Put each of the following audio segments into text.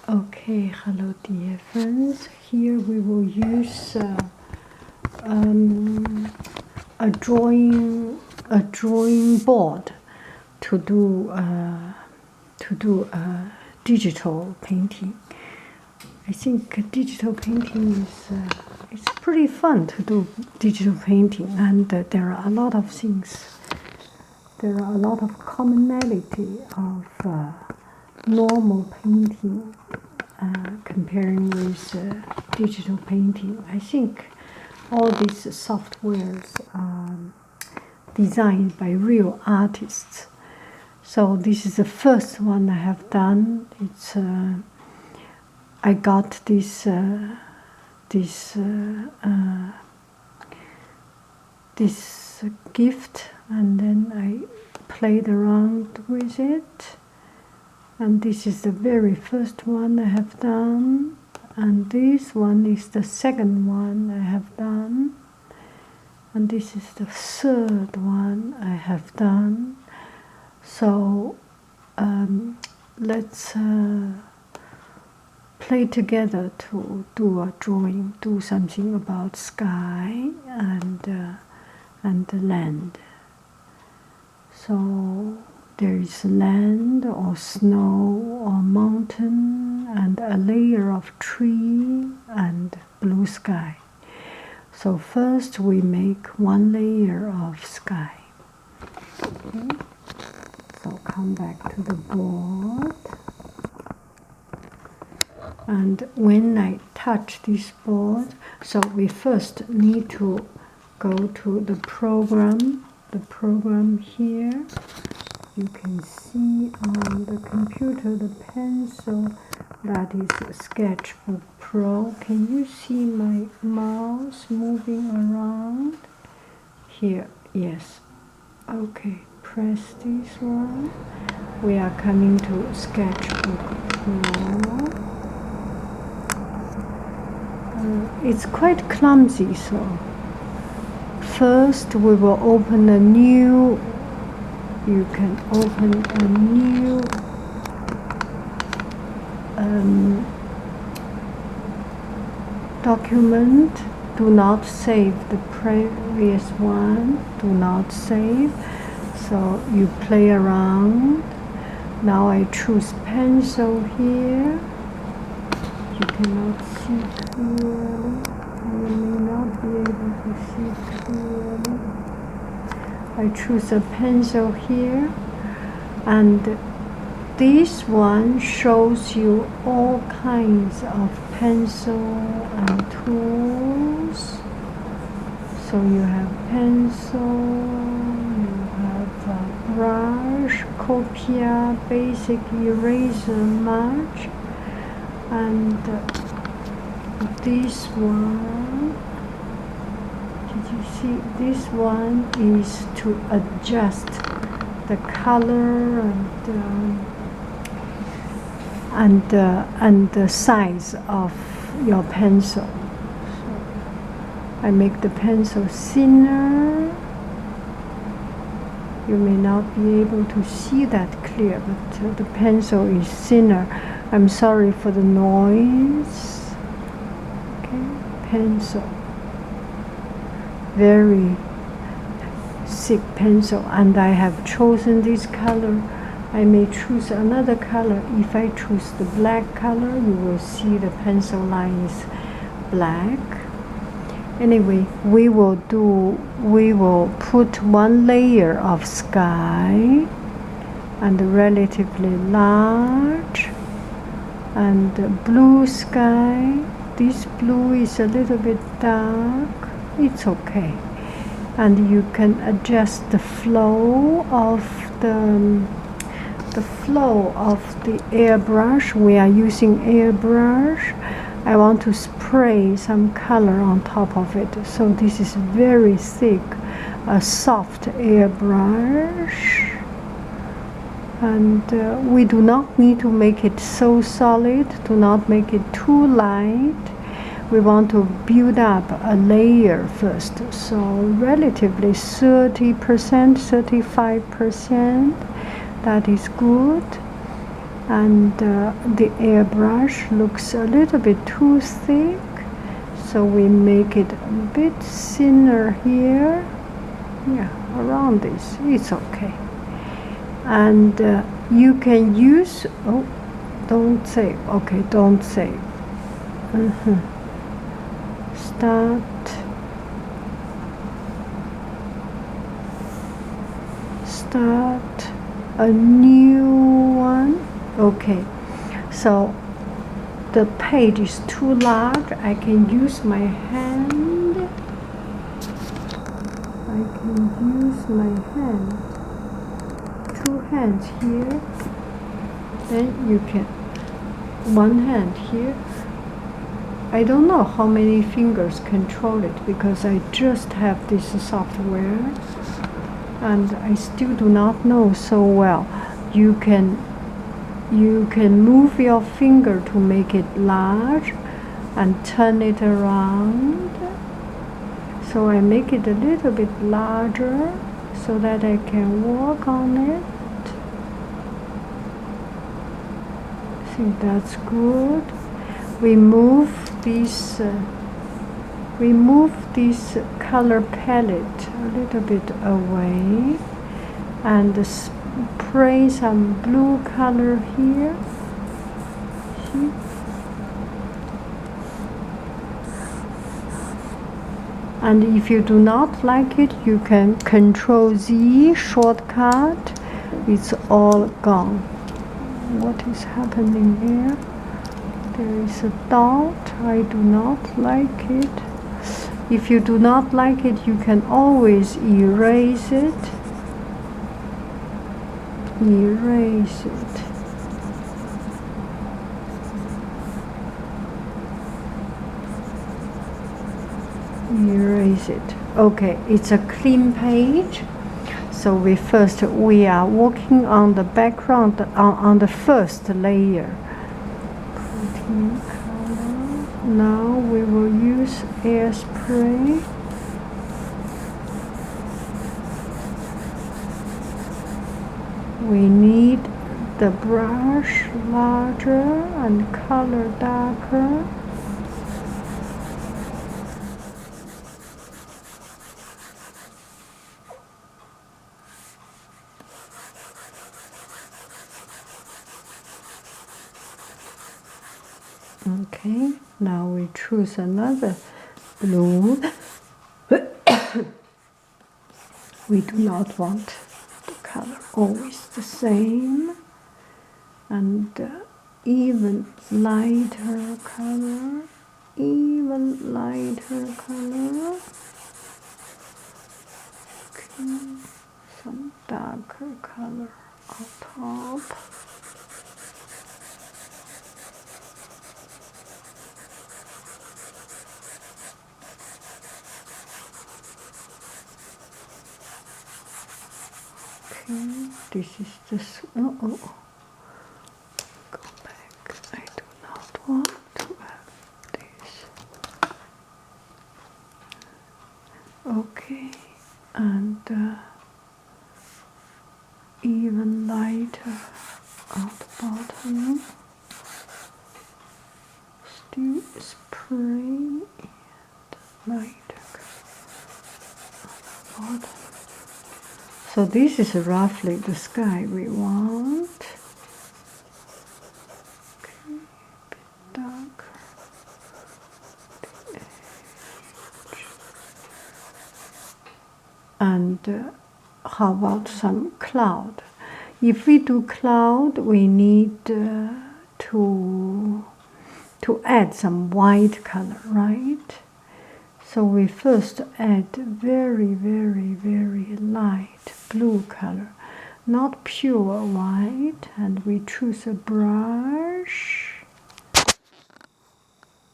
Okay, hello dear friends. Here we will use a drawing board to do digital painting. I think digital painting is it's pretty fun to do digital painting, and there are a lot of things. There are a lot of commonality of normal painting comparing with digital painting. I think all these softwares are designed by real artists. So this is the first one I have done. It's I got this gift, and then I played around with it. And this is the very first one I have done, and this one is the second one I have done, and this is the third one I have done. So let's play together to do a drawing, do something about sky and the land. So there is land or snow or mountain and a layer of tree and blue sky. So first we make one layer of sky. Okay. So come back to the board. And when I touch this board, so we first need to go to the program here. You can see on the computer the pencil, that is Sketchbook Pro. Can you see my mouse moving around? Here, yes. Okay, press this one. We are coming to Sketchbook Pro. It's quite clumsy, so first we will open a new. You can open a new document. Do not save the previous one. Do not save. So you play around. Now I choose pencil here. You cannot see clearly. You may not be able to see clearly. I choose a pencil here, and this one shows you all kinds of pencil and tools. So you have pencil, you have a brush, copia, basic eraser, mark, and this one. You see, this one is to adjust the color and the size of your pencil. So I make the pencil thinner. You may not be able to see that clear, but the pencil is thinner. I'm sorry for the noise. Okay, pencil. Very thick pencil, and I have chosen this color. I may choose another color. If I choose the black color, you will see the pencil line is black. Anyway, we will put one layer of sky and relatively large and blue sky. This blue is a little bit dark. It's okay, and you can adjust the flow of the airbrush. We are using airbrush. I want to spray some color on top of it, so this is very thick, a soft airbrush, and we do not need to make it so solid. Do not make it too light. We want to build up a layer first, so relatively 30%, 35%, that is good. and the airbrush looks a little bit too thick, so we make it a bit thinner here. Yeah, around this, it's okay. And you can use, oh, don't save, okay, don't save. Start a new one. Okay, so the page is too large. I can use my hand. I can use my hand. Two hands here. Then you can one hand here. I don't know how many fingers control it because I just have this software and I still do not know so well. You can move your finger to make it large and turn it around. So I make it a little bit larger so that I can work on it. I think that's good. We move this color palette a little bit away and spray some blue color here. See? And if you do not like it, you can Control Z shortcut. It's all gone. What is happening here? There is a dot. I do not like it. If you do not like it, you can always erase it. Erase it. Erase it. Okay, it's a clean page. So we are working on the background on the first layer. Now we will use hairspray. We need the brush larger and color darker. Okay, now we choose another blue. We do not want the color always the same, and even lighter color, Okay, some darker color on top. This is just, go back. I do not want to have this. Okay, and even lighter at the bottom. Still spray and lighter at the bottom. So this is roughly the sky we want. Okay, a bit darker. And how about some cloud? If we do cloud, we need to add some white color, right? So we first add very, very, very light blue color, not pure white, and we choose a brush.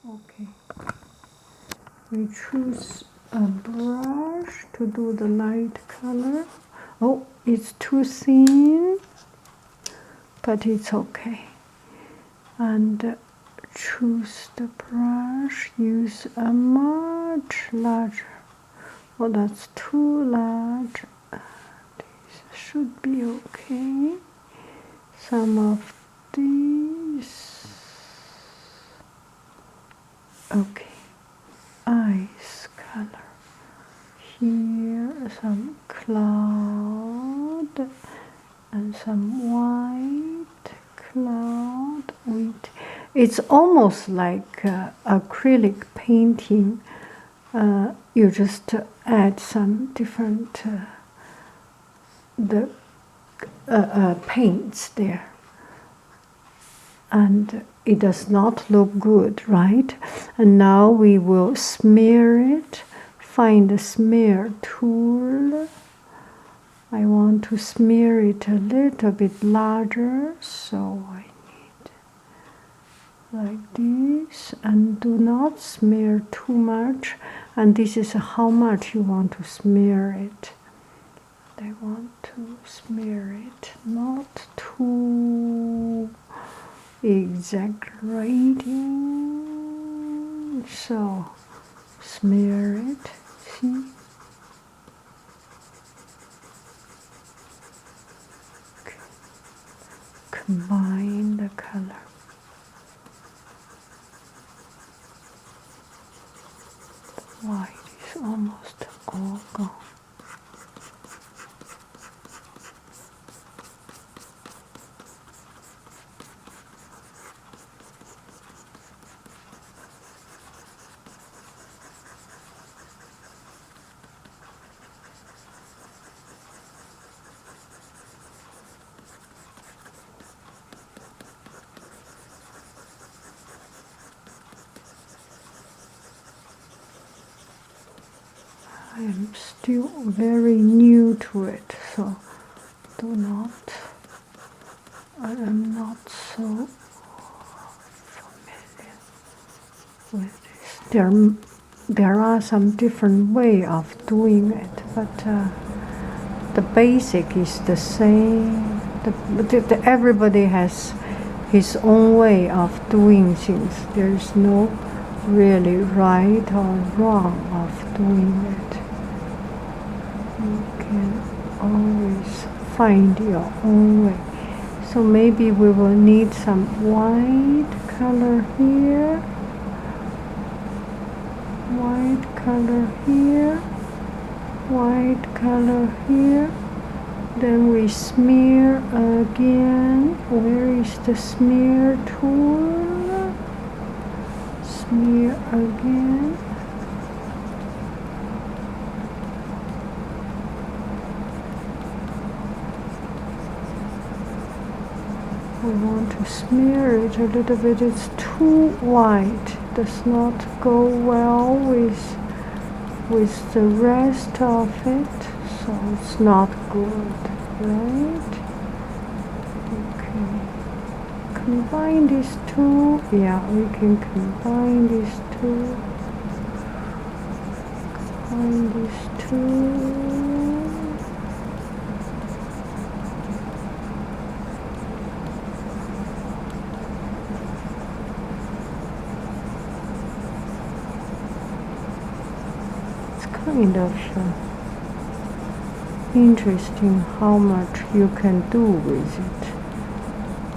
Okay. We choose a brush to do the light color. Oh, it's too thin, but it's okay. And choose the brush, use a much larger. Oh, that's too large. This should be okay. Some of this. Okay, eyes color. Here some cloud and some white cloud. It's almost like acrylic painting. You just add some different paints there, and it does not look good, right? And now we will smear it. Find the smear tool. I want to smear it a little bit larger, so I need like this, and do not smear too much. And this is how much you want to smear it. I want to smear it not too exaggerating, so smear it. See? Okay. Combine the color. The white is almost all gone. I am still very new to it, so I am not so familiar with this. There are some different way of doing it, but the basic is the same. Everybody has his own way of doing things. There is no really right or wrong of doing it. You can always find your own way. So maybe we will need some white color here, white color here, white color here. Then we smear again. Where is the smear tool? Smear again. We want to smear it a little bit. It's too white. Does not go well with the rest of it, so it's not good, right? Okay. Combine these two. Yeah, we can combine these two. Combine these two. Kind of interesting how much you can do with it,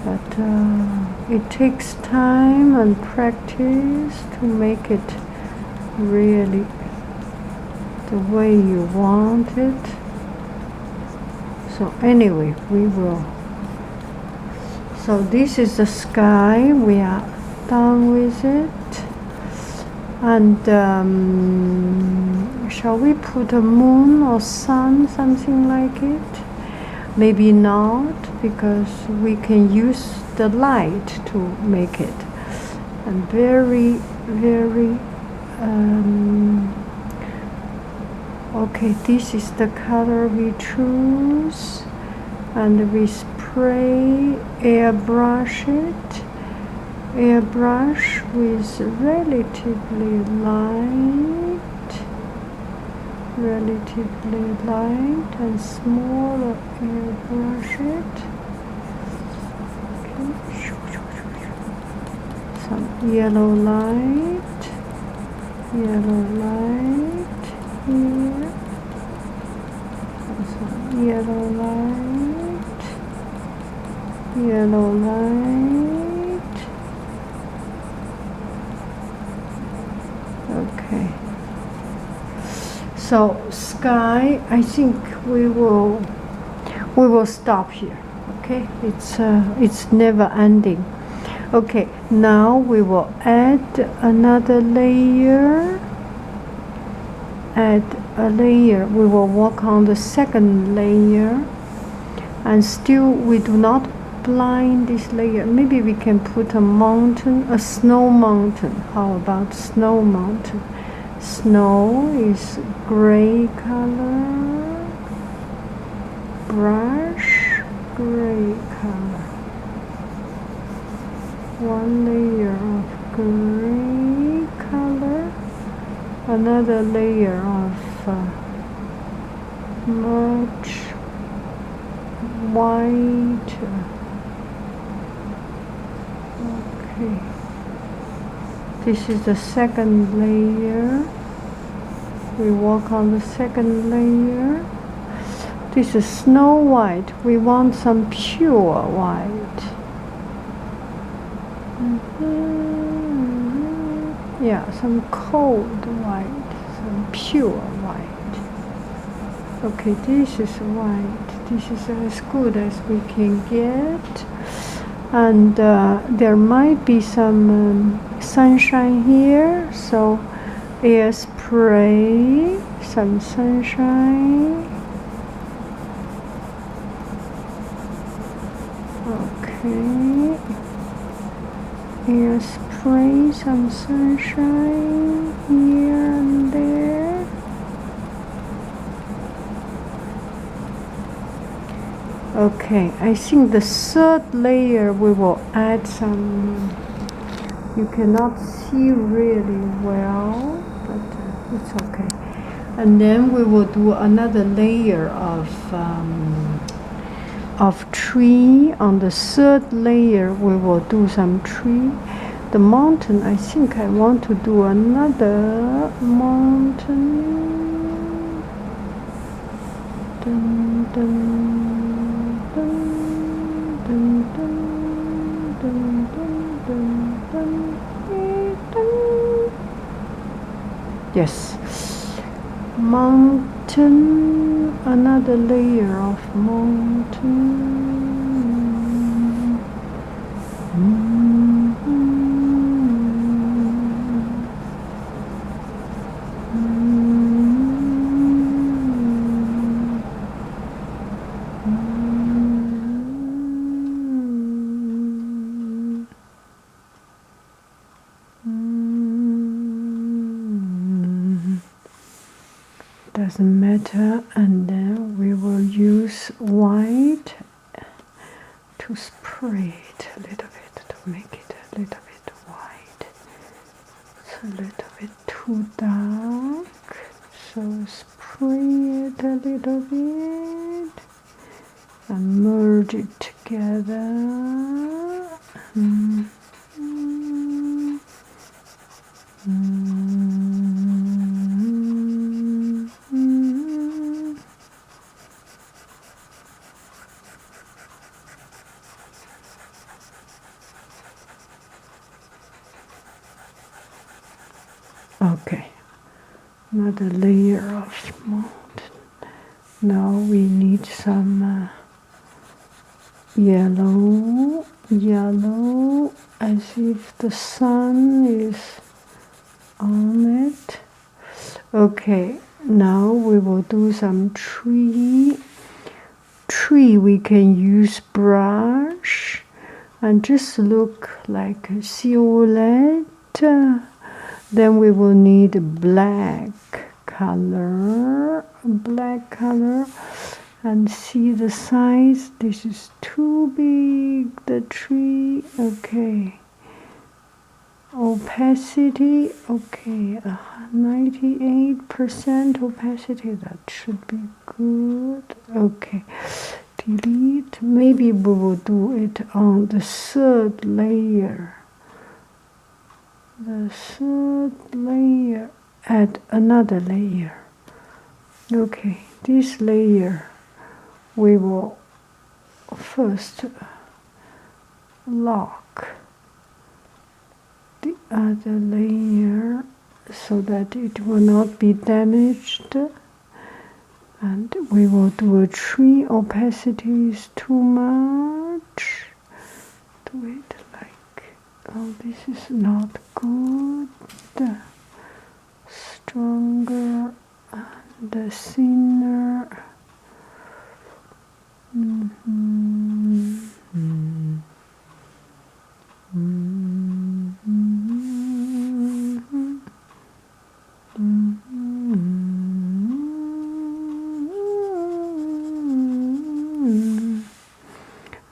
but it takes time and practice to make it really the way you want it. So anyway, we will. So this is the sky. We are done with it. And shall we put a moon or sun, something like it? Maybe not, because we can use the light to make it. And very, very, okay, this is the color we choose. And we spray, airbrush it. Airbrush with relatively light and smaller airbrush it. Okay. Some yellow light here, and some yellow light. yellow light. Okay. So sky, I think we will stop here. Okay, it's never ending. Okay, now we will add another layer. Add a layer. We will work on the second layer, and still we do not blind this layer. Maybe we can put a mountain, a snow mountain. How about snow mountain? Snow is gray color. Brush, gray color. One layer of gray color. Another layer of much white. Okay. This is the second layer. We work on the second layer. This is snow white. We want some pure white. Yeah, some cold white, some pure white. Okay, this is white. This is as good as we can get. And there might be some sunshine here, so air spray, some sunshine. Okay. Air spray, some sunshine here and there. Okay, I think the third layer we will add some, you cannot see really well, but it's okay. And then we will do another layer of tree. On the third layer we will do some tree. The mountain, I think I want to do another mountain. Dun, dun, dun, dun, dun, dun, dun, dun, dun. Yes, mountain, another layer of mountain. Doesn't matter, and then we will use white to spray it a little bit to make it a little bit white. It's a little bit too dark, so spray it a little bit and merge it together. Okay, another layer of mountain. Now we need some yellow, as if the sun is on it. Okay, now we will do some tree. We can use brush and just look like a silhouette. Then we will need black color, and see the size. This is too big, the tree. Okay. Opacity, okay, 98% opacity, that should be good. Okay, delete. Maybe we will do it on the third layer. The third layer, add another layer. Okay, this layer we will first lock the other layer so that it will not be damaged. And we will do a 3. Opacity is too much. Do it like, oh, this is not good. Stronger and thinner.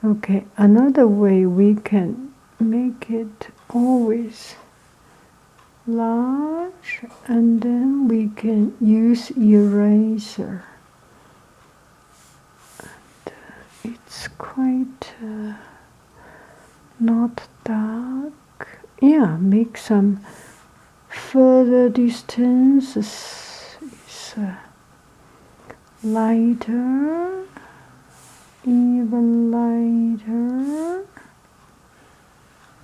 Okay, another way we can make it always large, and then we can use eraser. And, it's quite not dark. Yeah, make some further distance. It's lighter, even lighter.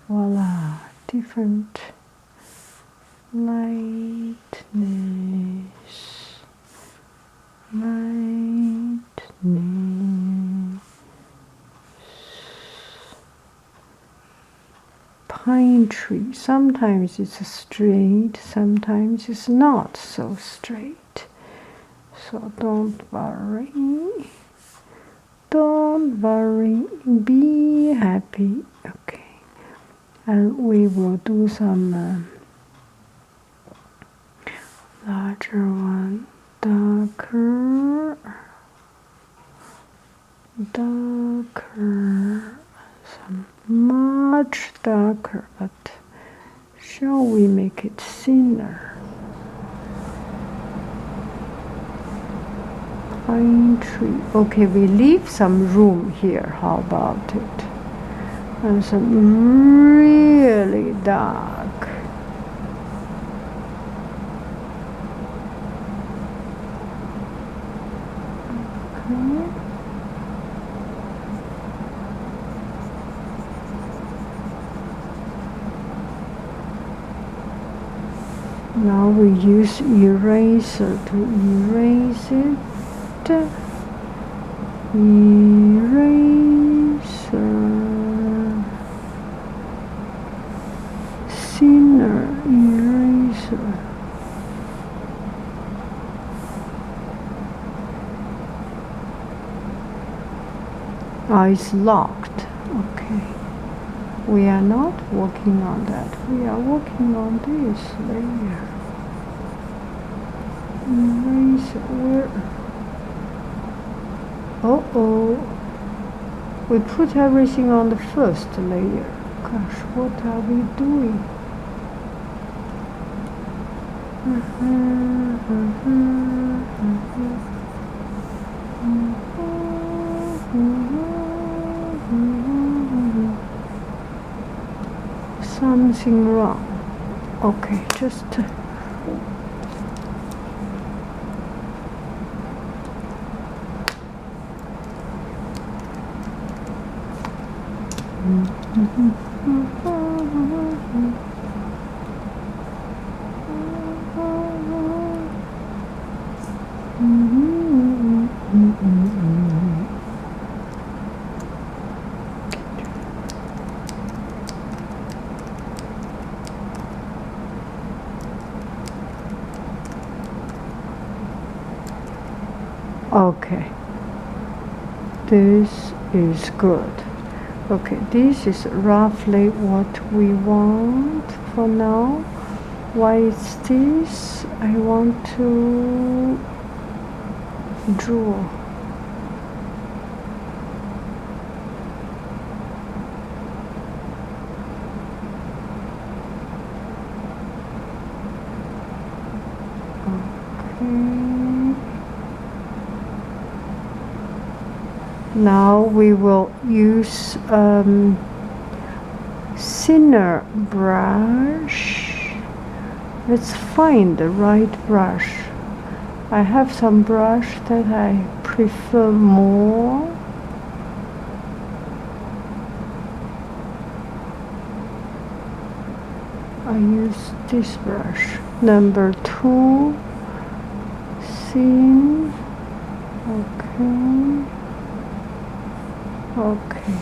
Voila, different lightness, Pine tree, sometimes it's straight, sometimes it's not so straight. So don't worry, be happy. Okay, and we will do some larger one, darker, some much darker, but shall we make it thinner? Pine tree. Okay, we leave some room here. How about it? And some really dark. Okay. Now we use eraser to erase it. Eraser, thinner eraser. Oh, it's locked. Okay. We are not working on that. We are working on this layer. Eraser, where? Uh-oh. We put everything on the first layer. Gosh, what are we doing? Something wrong. Okay, just okay. This is good. Okay, this is roughly what we want for now. Why is this? I want to draw. Now we will use thinner brush. Let's find the right brush. I have some brush that I prefer more. I use this brush. Number 2, thin. Okay. Okay.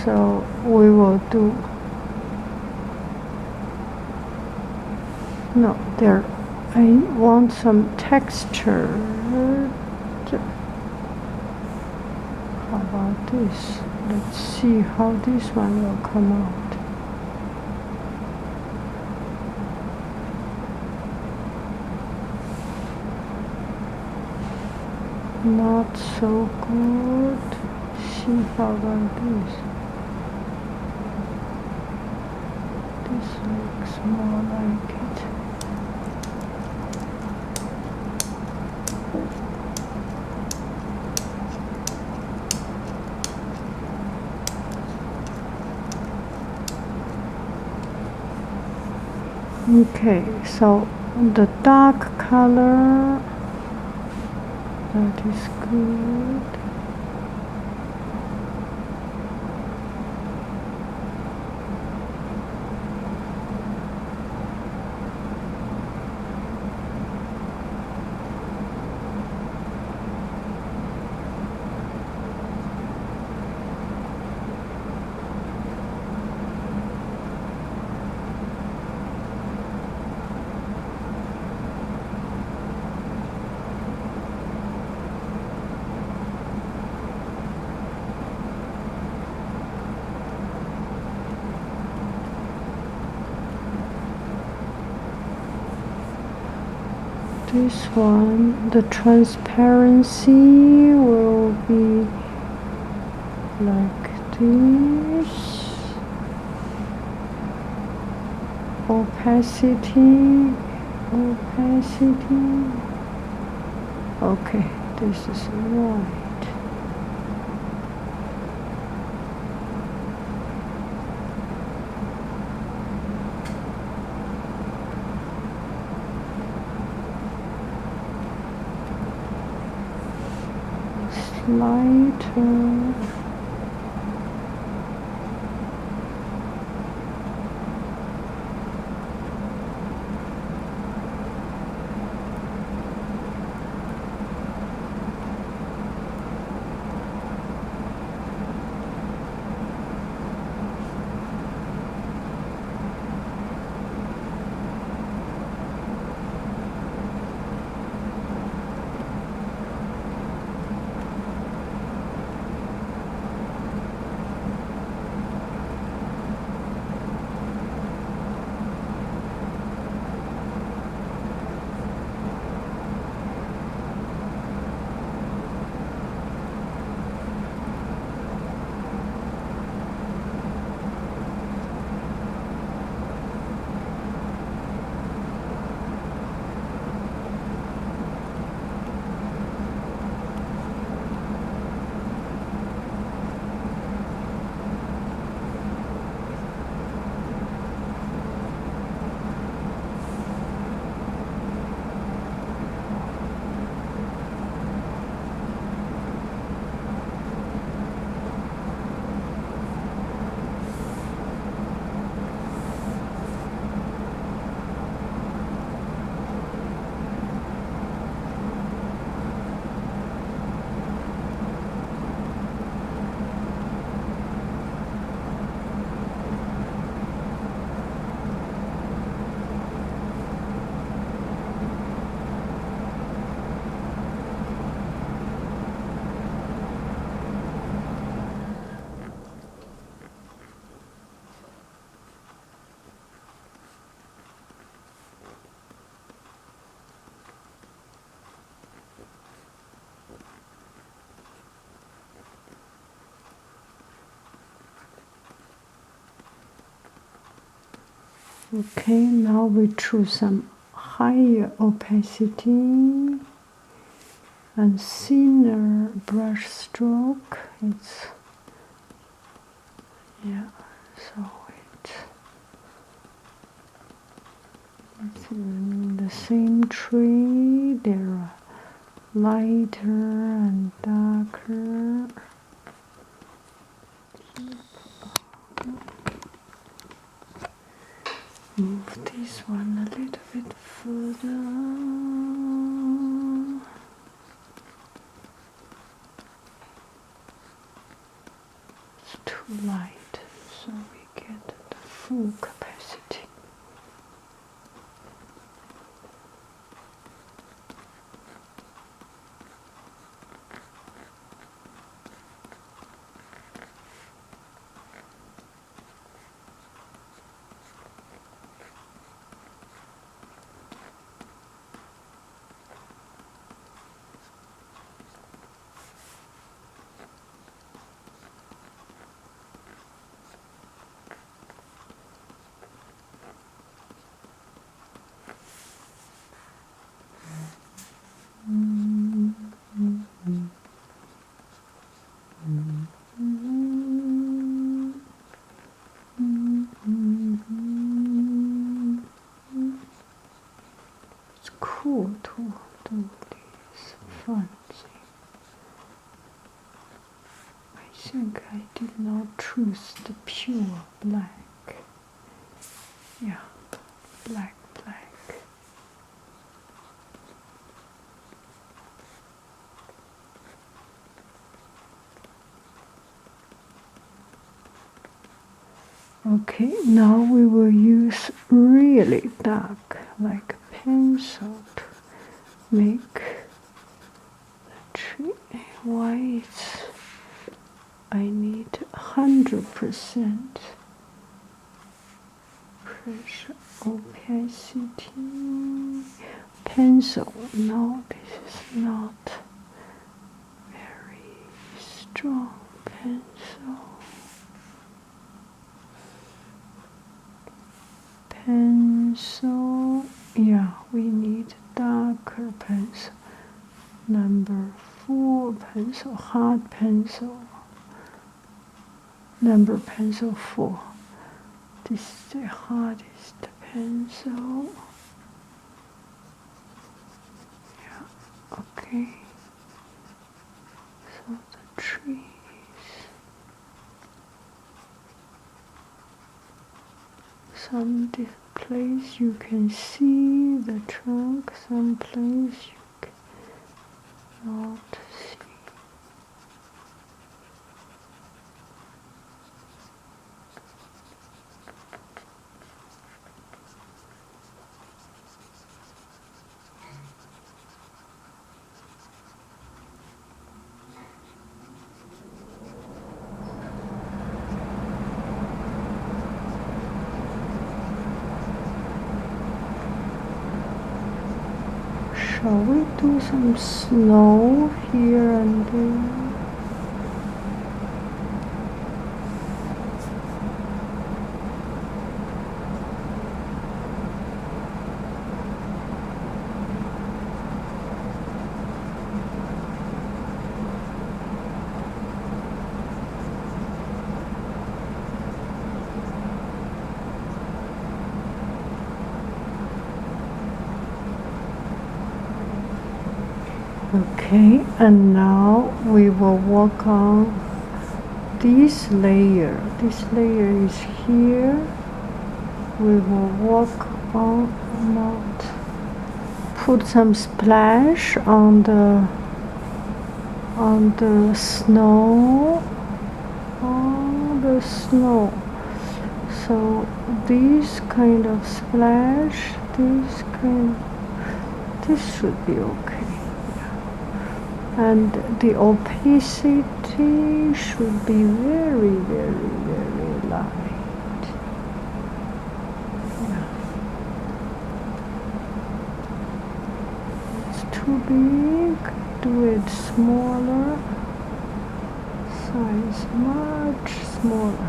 So we will do. No, there. I want some texture. How about this? Let's see how this one will come out. Not so good. See how about this? This looks more like it. Okay, so the dark color, that is good. This one, the transparency will be like this. Opacity. Okay, this is right. Lighter. Okay, now we choose some higher opacity and thinner brush stroke. It's, yeah, so it's in the same tree. There are lighter and darker. Move this one a little bit further. It's too light, so we get the full capacity. It's cool to do this fun thing. I think I did not choose the pure black. Yeah, black. Okay, now we will use really dark, like pencil, to make the tree. Why I need 100% pressure opacity. Pencil, no, this is not very strong pencil. Pencil, yeah, we need darker pencil. Number 4 pencil, hard pencil. Number pencil 4. This is the hardest pencil. Yeah, okay. So the trees. Some place you can see the trunk, some place you cannot see. Shall we do some snow here and there? Okay, and now we will work on this layer. This layer is here. We will work on not put some splash on the snow. On the snow. So this kind of splash, this should be okay. And the opacity should be very, very, very light. Yeah. It's too big, do it smaller. Size much smaller.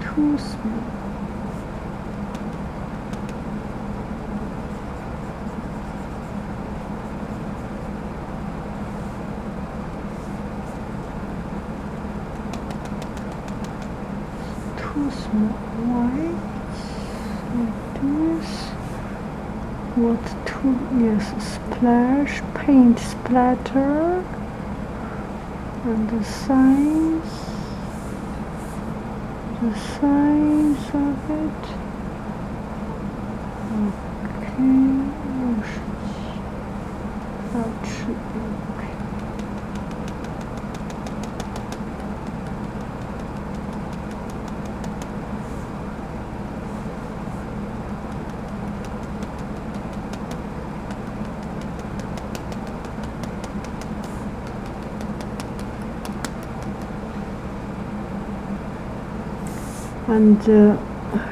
Too small. Too small. White. Like this. What to, yes, splash, paint splatter. And the size of it. Okay, that should be okay. And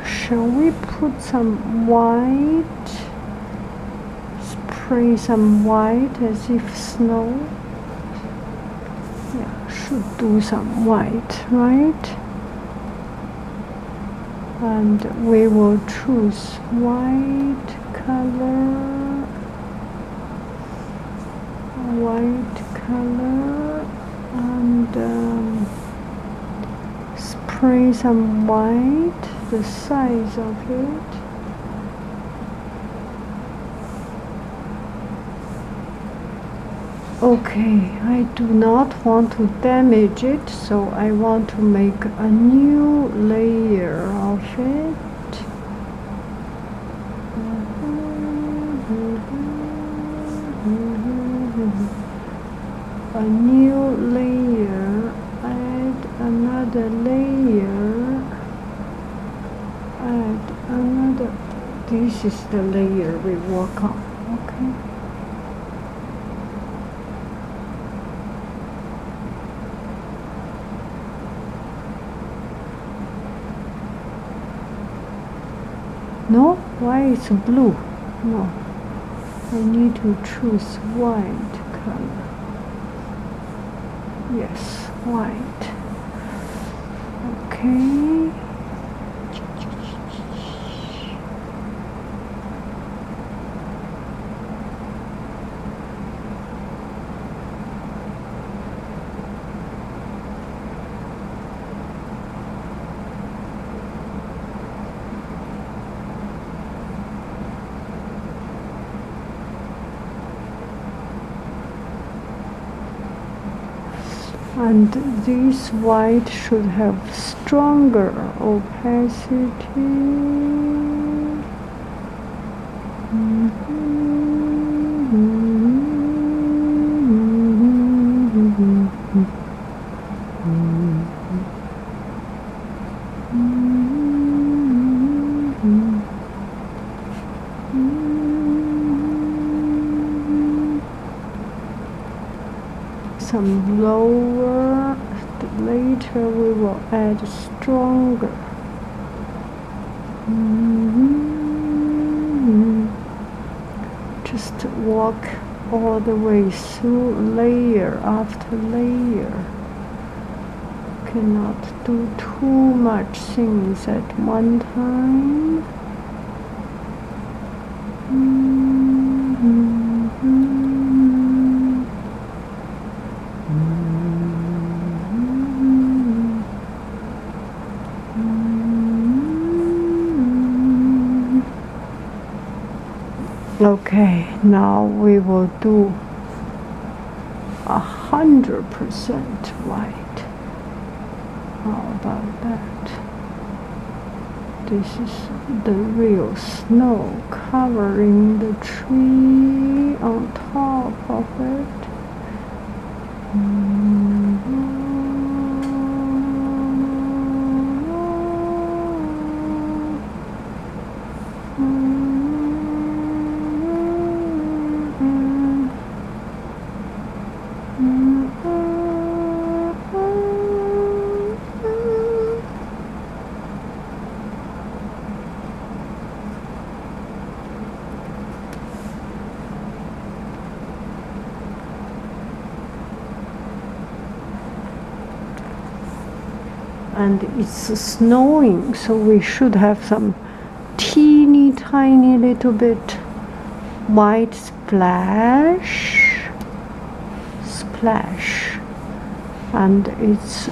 shall we put some white, spray some white as if snow? Yeah, should do some white, right? And we will choose white color, and spray some white, the size of it. Okay, I do not want to damage it, so I want to make a new layer of it. A new layer, add another layer, add another. This is the layer we work on, okay? No? Why it's blue? No. I need to choose white color. Yes, white. Okay. And this white should have stronger opacity. Some lower, later we will add stronger. Just walk all the way through layer after layer. Cannot do too much things at one time. Okay, now we will do 100% white. How about that? This is the real snow covering the tree on top of it. And it's snowing, so we should have some teeny tiny little bit white splash, and it's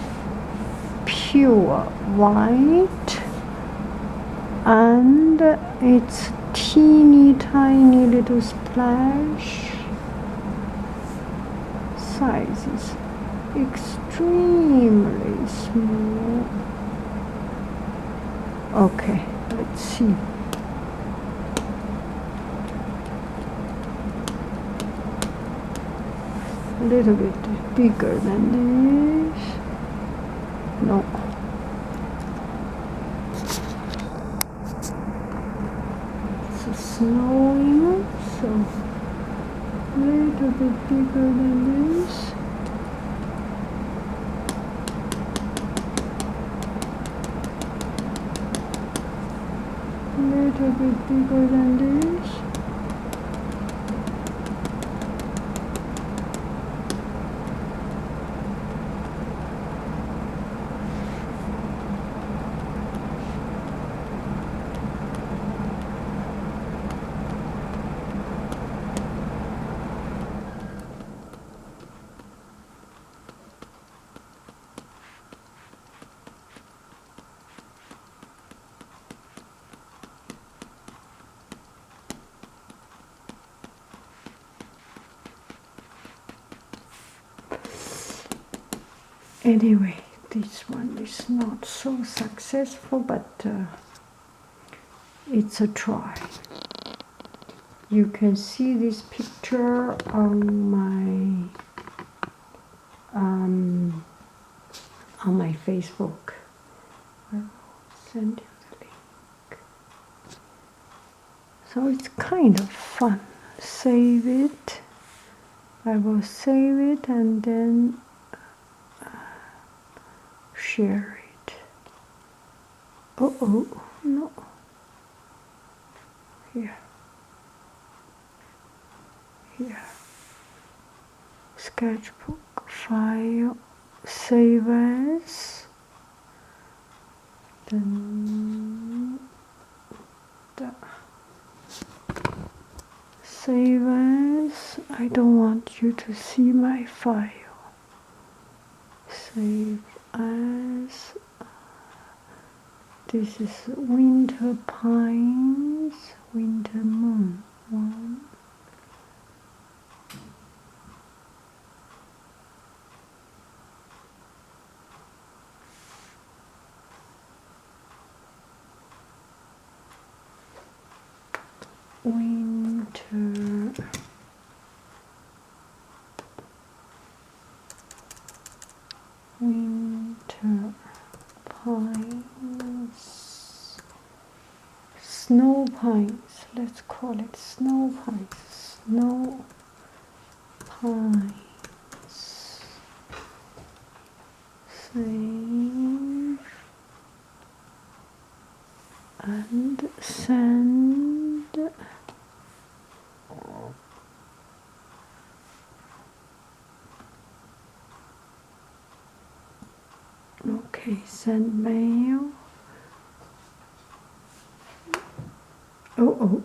pure white, and it's teeny tiny little splash sizes. extremely small. Okay, let's see. A little bit bigger than this. No. It's snowing, so a little bit bigger than this. A little bit bigger than this. Anyway, this one is not so successful, but it's a try. You can see this picture on my Facebook. I'll send you the link. So it's kind of fun. Save it. I will save it and then share it. Oh, no. Here. Sketchbook, file, save as. Then save as. I don't want you to see my file. Save as. This is Winter Pines, Winter Moon 1. Winter Pines, Snow Pines, let's call it Snow Pines, Snow Pines, save and send. Okay, send mail. Oh.